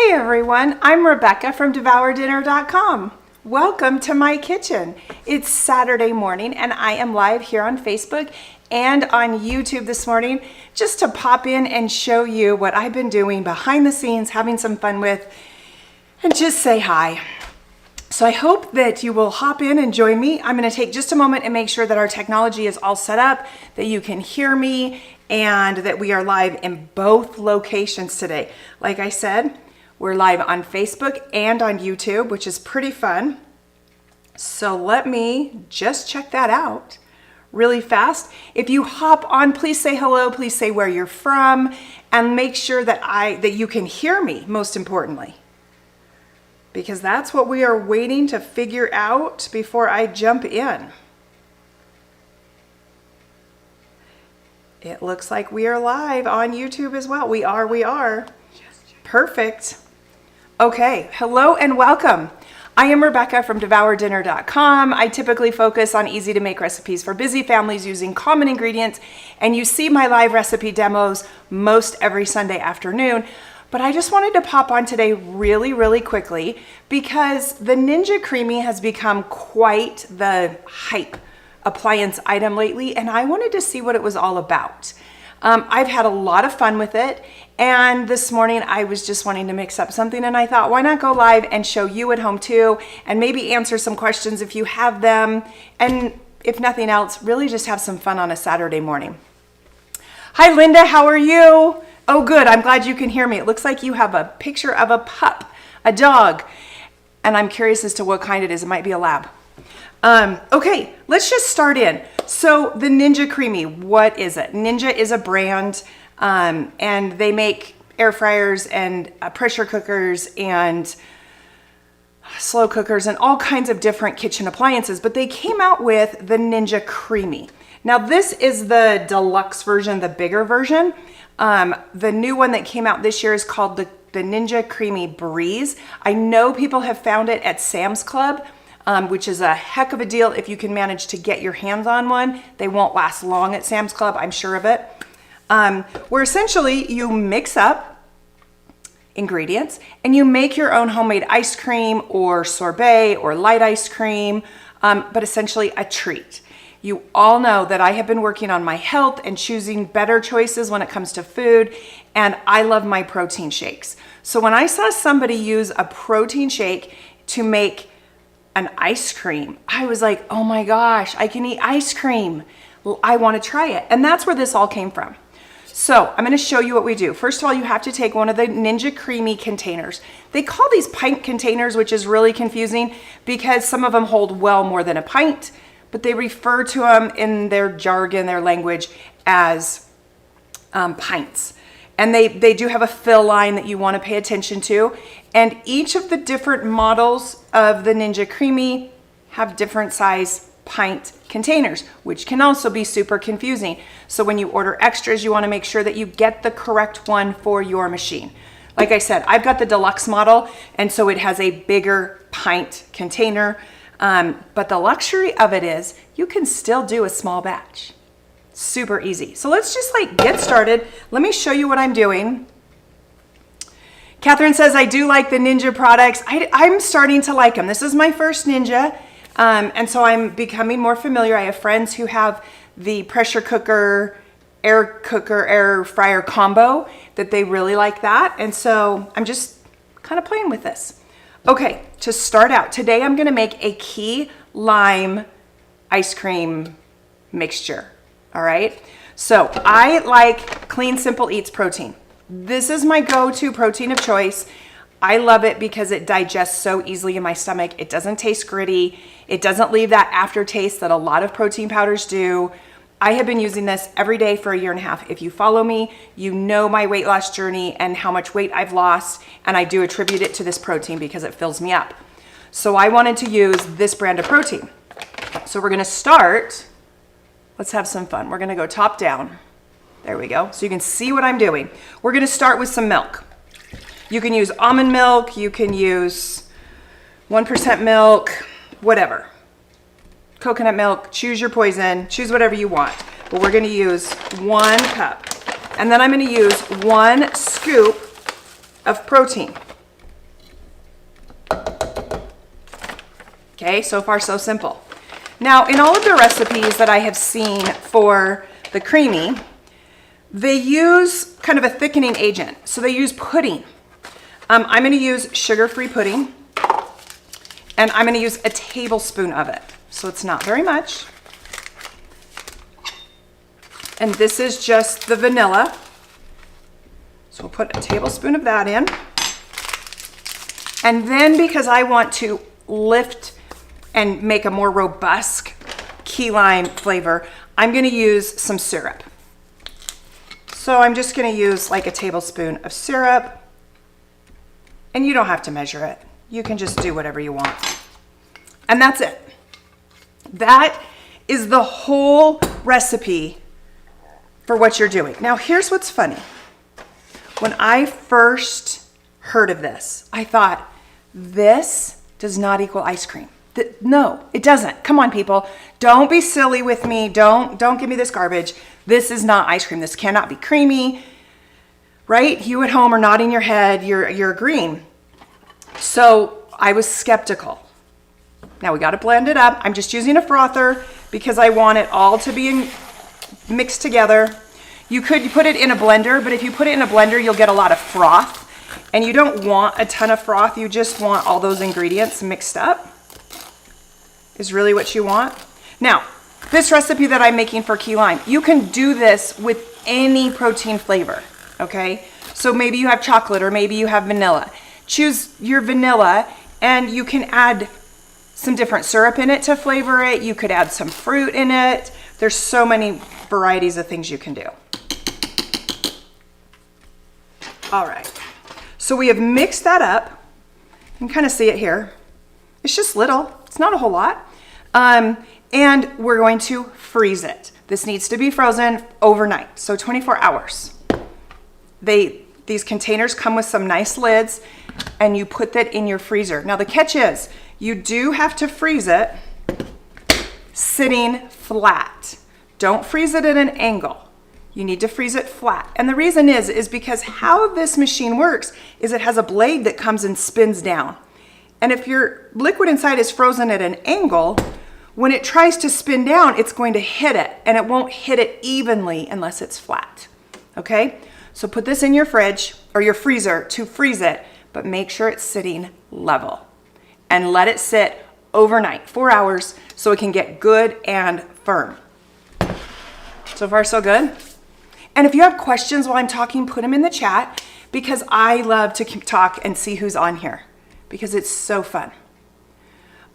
Hey everyone, I'm Rebecca from DevourDinner.com. Welcome to my kitchen. It's Saturday morning and I am live here on Facebook and on YouTube this morning just to pop in and show you what I've been doing behind the scenes, having some fun with, and just say hi. So I hope that you will hop in and join me. I'm going to take just a moment and make sure that our technology is all set up, that you can hear me, and that we are live in both locations today. Like I said, we're live on Facebook and on YouTube, which is pretty fun. So let me just check that out really fast. If you hop on, please say hello, please say where you're from, and make sure that you can hear me, most importantly, because that's what we are waiting to figure out before I jump in. It looks like we are live on YouTube as well. We are. Perfect. Okay, hello and welcome. I am Rebecca from DevourDinner.com. I typically focus on easy to make recipes for busy families using common ingredients, and you see my live recipe demos most every Sunday afternoon. But I just wanted to pop on today really quickly because the Ninja Creami has become quite the hype appliance item lately, and I wanted to see what it was all about. I've had a lot of fun with it, and this morning I was just wanting to mix up something, and I thought, why not go live and show you at home too, and maybe answer some questions if you have them, and if nothing else, really just have some fun on a Saturday morning. Hi Linda, how are you? Oh good, I'm glad you can hear me. It looks like you have a picture of a pup, a dog, and I'm curious as to what kind it is. It might be a lab. Okay, let's just start in. So the Ninja Creami, what is it? Ninja is a brand, and they make air fryers and pressure cookers and slow cookers and all kinds of different kitchen appliances, but they came out with the Ninja Creami. Now this is the deluxe version, the bigger version. The new one that came out this year is called the Ninja Creami Breeze. I know people have found it at Sam's Club, which is a heck of a deal if you can manage to get your hands on one. They won't last long at Sam's Club, I'm sure of it. Where essentially you mix up ingredients and you make your own homemade ice cream or sorbet or light ice cream, but essentially a treat. You all know that I have been working on my health and choosing better choices when it comes to food, and I love my protein shakes. So when I saw somebody use a protein shake to make an ice cream, I was like, oh my gosh, I can eat ice cream. Well, I want to try it. And that's where this all came from. So I'm going to show you what we do. First of all, you have to take one of the Ninja Creami containers. They call these pint containers, which is really confusing because some of them hold well more than a pint, but they refer to them in their jargon, their language, as pints. And they do have a fill line that you want to pay attention to. And each of the different models of the Ninja Creami have different size pint containers, which can also be super confusing. So when you order extras, you want to make sure that you get the correct one for your machine. Like I said, I've got the deluxe model, and so it has a bigger pint container. But the luxury of it is you can still do a small batch. Super easy. So let's just get started. Let me show you what I'm doing. Catherine says, I do like the Ninja products. I'm starting to like them. This is my first Ninja, and so I'm becoming more familiar. I have friends who have the pressure cooker, air fryer combo that they really like that, and so I'm just kind of playing with this. Okay, to start out, today I'm going to make a key lime ice cream mixture. All right, so I like Clean Simple Eats protein. This is my go-to protein of choice. I love it because it digests so easily in my stomach. It doesn't taste gritty. It doesn't leave that aftertaste that a lot of protein powders do. I have been using this every day for a year and a half. If you follow me, you know my weight loss journey and how much weight I've lost, and I do attribute it to this protein because it fills me up. So I wanted to use this brand of protein. So we're gonna start. Let's have some fun. We're gonna go top down. There we go. So you can see what I'm doing. We're gonna start with some milk. You can use almond milk, you can use 1% milk, whatever. Coconut milk, choose your poison, choose whatever you want. But we're gonna use 1 cup. And then I'm gonna use 1 scoop of protein. Okay, so far so simple. Now, in all of the recipes that I have seen for the Creami, they use kind of a thickening agent. So they use pudding. I'm going to use sugar-free pudding, and I'm going to use a tablespoon of it. So it's not very much. And this is just the vanilla. So we'll put a tablespoon of that in. And then because I want to lift and make a more robust key lime flavor, I'm going to use some syrup. So I'm just going to use like a tablespoon of syrup. And you don't have to measure it. You can just do whatever you want. And that's it. That is the whole recipe for what you're doing. Now, here's what's funny. When I first heard of this, I thought, this does not equal ice cream. No, it doesn't. Come on, people. Don't be silly with me. Don't give me this garbage. This is not ice cream. This cannot be creamy, right? You at home are nodding your head. You're agreeing. So I was skeptical. Now we got to blend it up. I'm just using a frother because I want it all to be mixed together. You could put it in a blender, but if you put it in a blender, you'll get a lot of froth. And you don't want a ton of froth. You just want all those ingredients mixed up is really what you want. Now, this recipe that I'm making for key lime, you can do this with any protein flavor, okay? So maybe you have chocolate or maybe you have vanilla. Choose your vanilla and you can add some different syrup in it to flavor it. You could add some fruit in it. There's so many varieties of things you can do. All right, so we have mixed that up. You can kind of see it here. It's just little, it's not a whole lot. And we're going to freeze it. This needs to be frozen overnight, so 24 hours. These containers come with some nice lids and you put that in your freezer. Now the catch is, you do have to freeze it sitting flat. Don't freeze it at an angle. You need to freeze it flat. And the reason is because how this machine works is it has a blade that comes and spins down. And if your liquid inside is frozen at an angle, when it tries to spin down, it's going to hit it, and it won't hit it evenly unless it's flat, okay? So put this in your fridge or your freezer to freeze it, but make sure it's sitting level. And let it sit overnight, 4 hours, so it can get good and firm. So far, so good. And if you have questions while I'm talking, put them in the chat, because I love to talk and see who's on here, because it's so fun.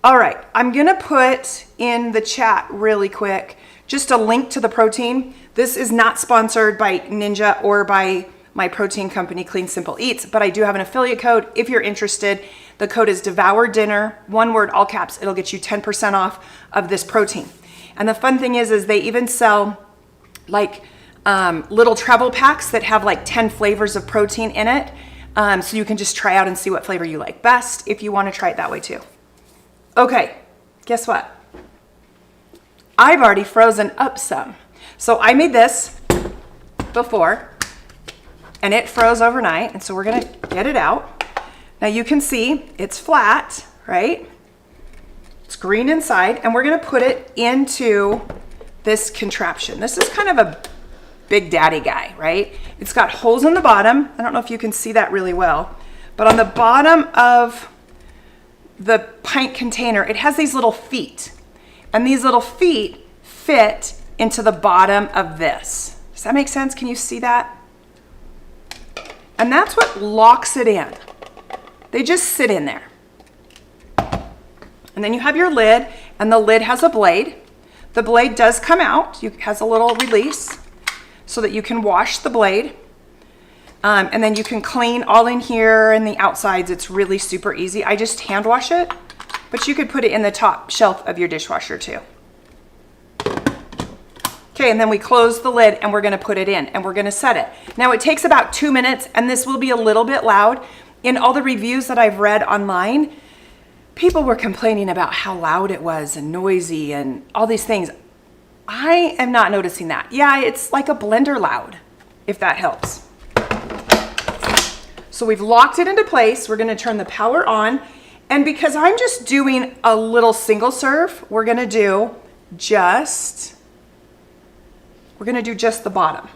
All right, I'm gonna put in the chat really quick just a link to the protein. This is not sponsored by Ninja or by my protein company, Clean Simple Eats, but I do have an affiliate code if you're interested. The code is Devour Dinner, one word, all caps. It'll get you 10% off of this protein. And the fun thing is they even sell like little travel packs that have like 10 flavors of protein in it. So you can just try out and see what flavor you like best if you want to try it that way too. Okay, guess what? I've already frozen up some. So I made this before and it froze overnight. And so we're gonna get it out. Now you can see it's flat, right? It's green inside, and we're gonna put it into this contraption. This is kind of a big daddy guy, right? It's got holes in the bottom. I don't know if you can see that really well, but on the bottom of the pint container, it has these little feet, and these little feet fit into the bottom of this. Does that make sense? Can you see that? And that's what locks it in. They just sit in there. And then you have your lid, and the lid has a blade. The blade does come out. It has a little release so that you can wash the blade. And then you can clean all in here and the outsides. It's really super easy. I just hand wash it, but you could put it in the top shelf of your dishwasher too. Okay, and then we close the lid and we're gonna put it in and we're gonna set it. Now it takes about 2 minutes, and this will be a little bit loud. In all the reviews that I've read online, people were complaining about how loud it was and noisy and all these things. I am not noticing that. Yeah, it's like a blender loud, if that helps. So we've locked it into place. We're gonna turn the power on, And because I'm just doing a little single serve, we're gonna do just the bottom.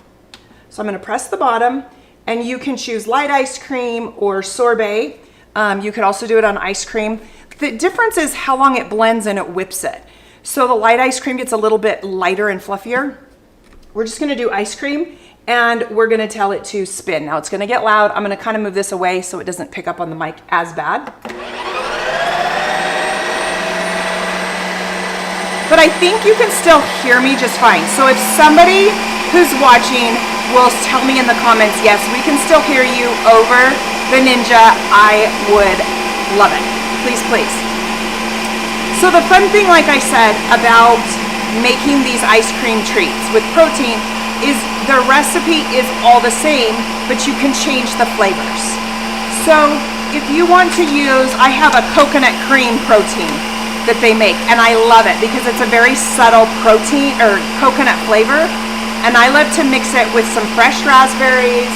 So I'm gonna press the bottom, and you can choose light ice cream or sorbet. You could also do it on ice cream. The difference is how long it blends and it whips it. So the light ice cream gets a little bit lighter and fluffier. We're just gonna do ice cream, and we're gonna tell it to spin. Now it's gonna get loud. I'm gonna kind of move this away so it doesn't pick up on the mic as bad. But I think you can still hear me just fine. So if somebody who's watching will tell me in the comments, yes, we can still hear you over the Ninja, I would love it. Please, please. So the fun thing, like I said, about making these ice cream treats with protein is the recipe is all the same, but you can change the flavors. So if you want to use, I have a coconut cream protein that they make, and I love it because it's a very subtle protein or coconut flavor, and I love to mix it with some fresh raspberries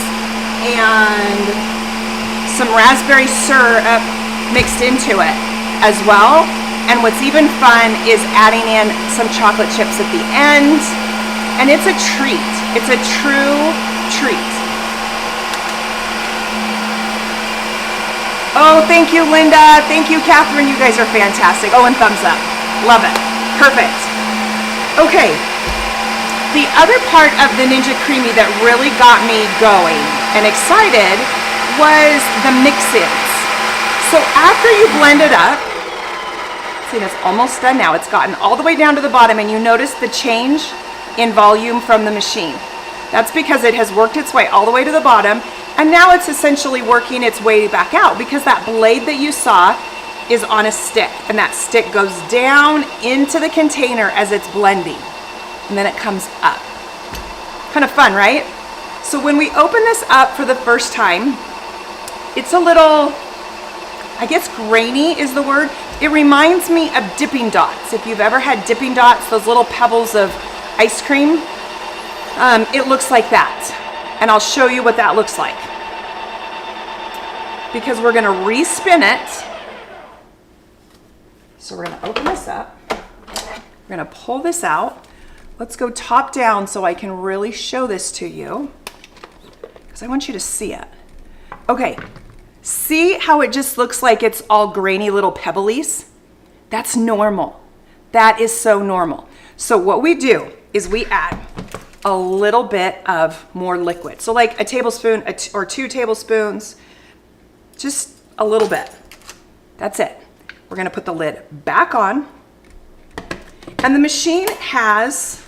and some raspberry syrup mixed into it as well. And what's even fun is adding in some chocolate chips at the end, and it's a treat. It's a true treat. Oh, thank you, Linda. Thank you, Catherine. You guys are fantastic. Oh, and thumbs up. Love it. Perfect. Okay. The other part of the Ninja Creami that really got me going and excited was the mix-ins. So after you blend it up, see, it's almost done now. It's gotten all the way down to the bottom, and you notice the change in volume from the machine. That's because it has worked its way all the way to the bottom, and now it's essentially working its way back out because that blade that you saw is on a stick, and that stick goes down into the container as it's blending, and then it comes up. Kind of fun, right? So when we open this up for the first time, it's a little, I guess grainy is the word. It reminds me of dipping dots. If you've ever had dipping dots, those little pebbles of ice cream, it looks like that. And I'll show you what that looks like. Because we're gonna respin it. So we're gonna open this up. We're gonna pull this out. Let's go top down so I can really show this to you, because I want you to see it. Okay, see how it just looks like it's all grainy little pebblies? That's normal. That is so normal. So what we do is we add a little bit of more liquid. So like a tablespoon or 2 tablespoons, just a little bit. That's it. We're gonna put the lid back on, and the machine has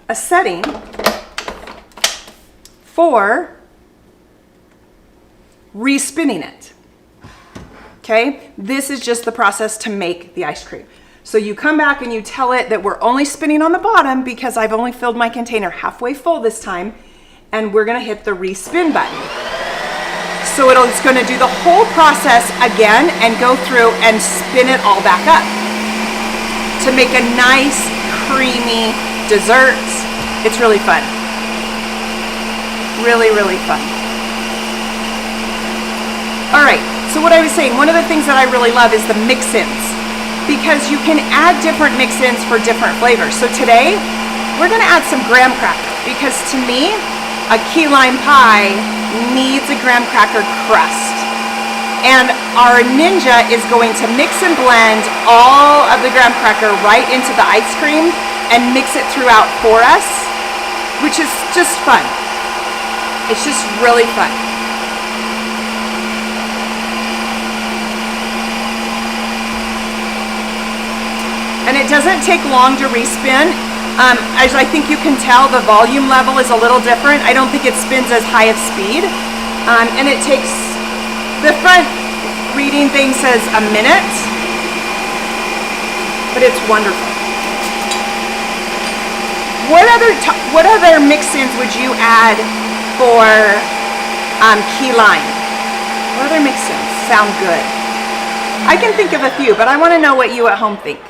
a setting for respinning it. Okay, this is just the process to make the ice cream. So you come back and you tell it that we're only spinning on the bottom because I've only filled my container halfway full this time, and we're gonna hit the respin button. So it's gonna do the whole process again and go through and spin it all back up to make a nice creamy dessert. It's really fun. Really, really fun. All right, so what I was saying, one of the things that I really love is the mix-ins, because you can add different mix-ins for different flavors. So today, we're gonna add some graham cracker, because to me, a key lime pie needs a graham cracker crust. And our Ninja is going to mix and blend all of the graham cracker right into the ice cream and mix it throughout for us, which is just fun. It's just really fun. And it doesn't take long to respin. As I think you can tell, the volume level is a little different. I don't think it spins as high of speed. And it takes, the front reading thing says a minute, but it's wonderful. What other mix-ins would you add for key lime? What other mix-ins sound good? I can think of a few, but I want to know what you at home think.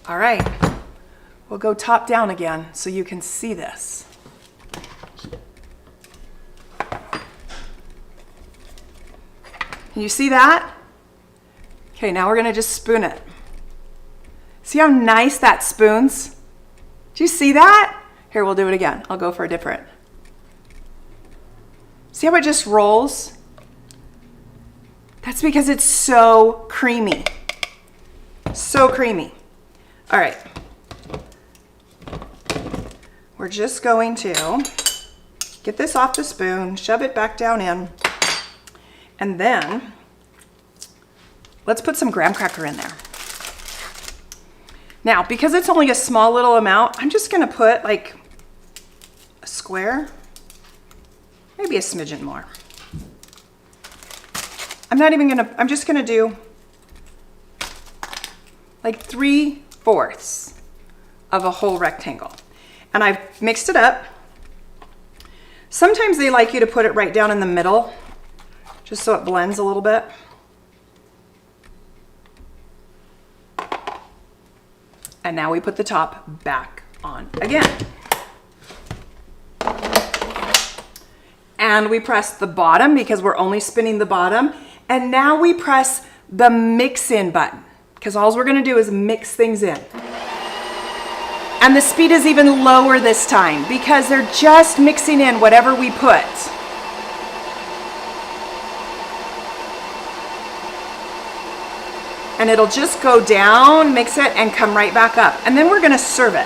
All right, we'll go top down again so you can see this. Can you see that? Okay, now we're gonna just spoon it. See how nice that spoons? Do you see that? Here, we'll do it again. I'll go for a different. See how it just rolls? That's because it's so creamy. So creamy. All right. We're just going to get this off the spoon, shove it back down in, and then let's put some graham cracker in there. Now, because it's only a small little amount, I'm just gonna put like a square, maybe a smidgen more. I'm just gonna do like 3/4 of a whole rectangle. And I've mixed it up. Sometimes they like you to put it right down in the middle, just so it blends a little bit. And now we put the top back on again. And we press the bottom because we're only spinning the bottom. And now we press the mix in button because all we're gonna do is mix things in. And the speed is even lower this time because they're just mixing in whatever we put. And it'll just go down, mix it, and come right back up. And then we're gonna serve it.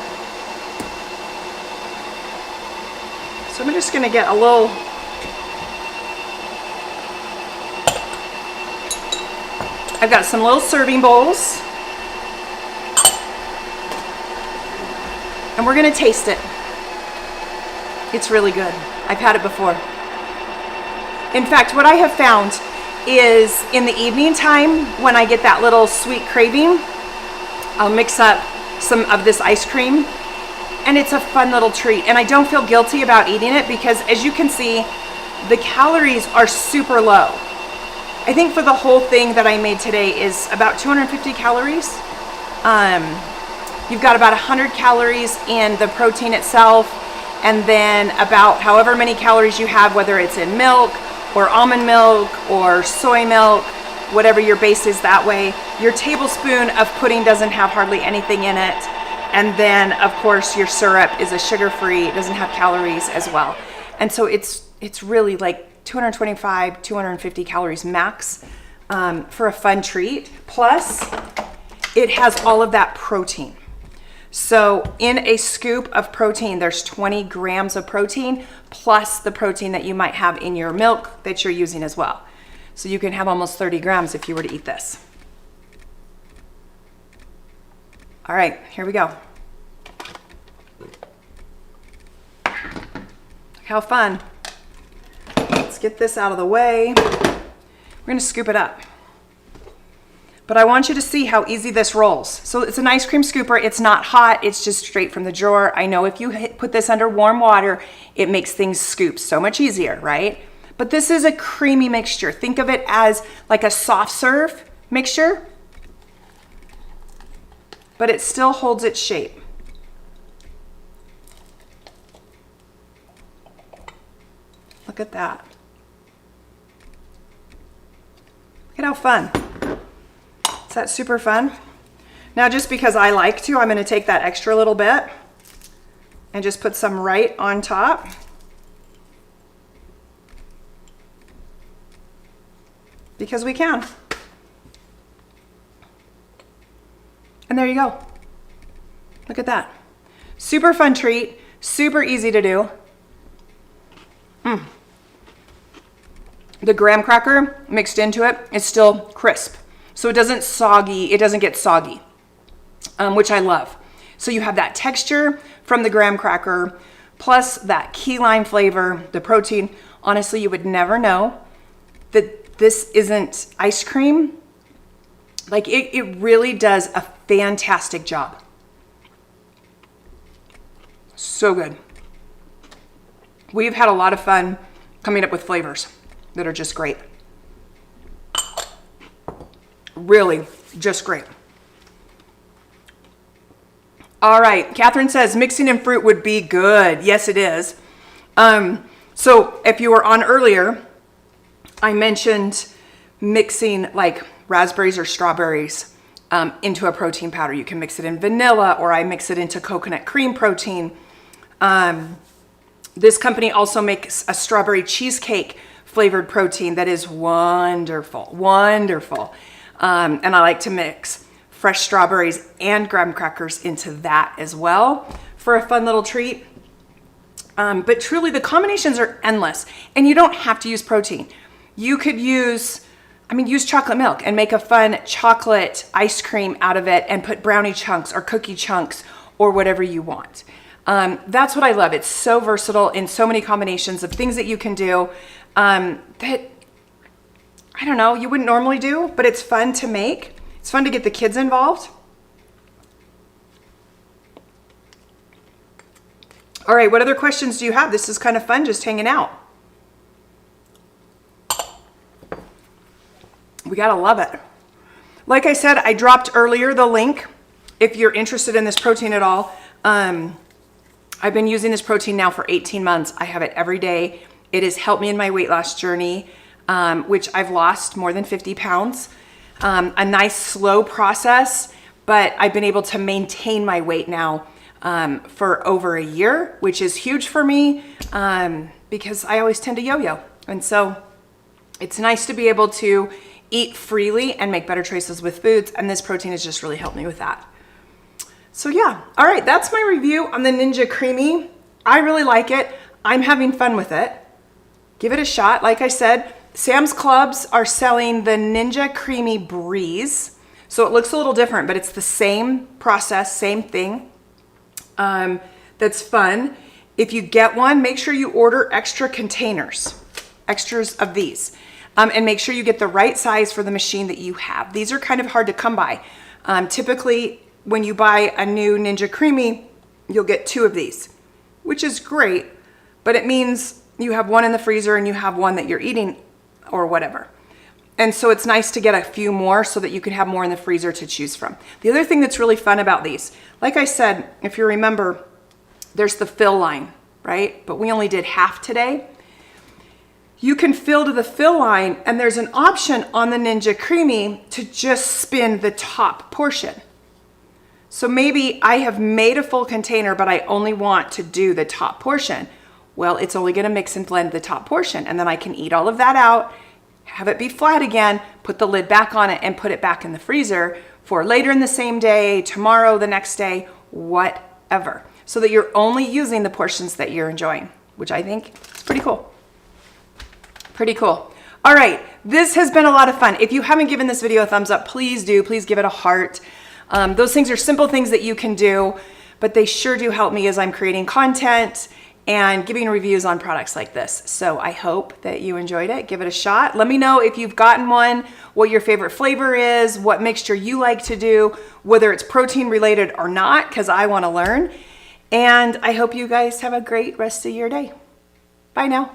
So I'm just gonna get a little, I've got some little serving bowls. And we're gonna taste it. It's really good. I've had it before. In fact, what I have found is in the evening time when I get that little sweet craving, I'll mix up some of this ice cream and it's a fun little treat. And I don't feel guilty about eating it because as you can see, the calories are super low. I think for the whole thing that I made today is about 250 calories. You've got about 100 calories in the protein itself, and then about however many calories you have, whether it's in milk or almond milk or soy milk, whatever your base is that way. Your tablespoon of pudding doesn't have hardly anything in it. And then of course your syrup is a sugar-free, it doesn't have calories as well. And so it's really like 225, 250 calories max for a fun treat. Plus it has all of that protein. So in a scoop of protein, there's 20 grams of protein plus the protein that you might have in your milk that you're using as well. So you can have almost 30 grams if you were to eat this. All right, here we go. Look how fun. Let's get this out of the way. We're gonna scoop it up. But I want you to see how easy this rolls. So it's an ice cream scooper. It's not hot. It's just straight from the drawer. I know if you put this under warm water, it makes things scoop so much easier, right? But this is a creamy mixture. Think of it as like a soft serve mixture, but it still holds its shape. Look at that. Look at how fun. Is that super fun? Now, just because I like to, I'm gonna take that extra little bit and just put some right on top. Because we can. And there you go. Look at that. Super fun treat, super easy to do. The graham cracker mixed into it is still crisp. So it doesn't get soggy, which I love. So you have that texture from the graham cracker, plus that key lime flavor, the protein. Honestly, you would never know that this isn't ice cream. Like it really does a fantastic job. So good. We've had a lot of fun coming up with flavors that are just great. Really, just great. All right, Catherine says mixing in fruit would be good. Yes, it is. So if you were on earlier, I mentioned mixing like raspberries or strawberries into a protein powder. You can mix it in vanilla, or I mix it into coconut cream protein. This company also makes a strawberry cheesecake flavored protein that is wonderful, wonderful. And I like to mix fresh strawberries and graham crackers into that as well for a fun little treat. But truly the combinations are endless, and you don't have to use protein. You could use chocolate milk and make a fun chocolate ice cream out of it and put brownie chunks or cookie chunks or whatever you want. That's what I love. It's so versatile in so many combinations of things that you can do that, I don't know, you wouldn't normally do, but it's fun to make. It's fun to get the kids involved. All right, what other questions do you have? This is kind of fun, just hanging out. We gotta love it. Like I said, I dropped earlier the link if you're interested in this protein at all. I've been using this protein now for 18 months. I have it every day. It has helped me in my weight loss journey, which I've lost more than 50 pounds. A nice slow process, but I've been able to maintain my weight now for over a year, which is huge for me because I always tend to yo-yo. And so it's nice to be able to eat freely and make better choices with foods. And this protein has just really helped me with that. So yeah, all right, that's my review on the Ninja Creami. I really like it. I'm having fun with it. Give it a shot. Like I said, Sam's Clubs are selling the Ninja Creami Breeze. So it looks a little different, but it's the same process, same thing. That's fun. If you get one, make sure you order extras of these. And make sure you get the right size for the machine that you have. These are kind of hard to come by. Typically, when you buy a new Ninja Creami, you'll get 2 of these, which is great, but it means you have one in the freezer and you have one that you're eating or whatever. And so it's nice to get a few more so that you can have more in the freezer to choose from. The other thing that's really fun about these, like I said, if you remember, there's the fill line, right? But we only did half today. You can fill to the fill line, and there's an option on the Ninja Creami to just spin the top portion. So maybe I have made a full container, but I only want to do the top portion. Well, it's only gonna mix and blend the top portion, and then I can eat all of that out, have it be flat again, put the lid back on it, and put it back in the freezer for later in the same day, tomorrow, the next day, whatever. So that you're only using the portions that you're enjoying, which I think is pretty cool. Pretty cool. All right, this has been a lot of fun. If you haven't given this video a thumbs up, please do. Please give it a heart. Those things are simple things that you can do, but they sure do help me as I'm creating content and giving reviews on products like this. So I hope that you enjoyed it. Give it a shot. Let me know if you've gotten one, what your favorite flavor is, what mixture you like to do, whether it's protein related or not, because I want to learn. And I hope you guys have a great rest of your day. Bye now.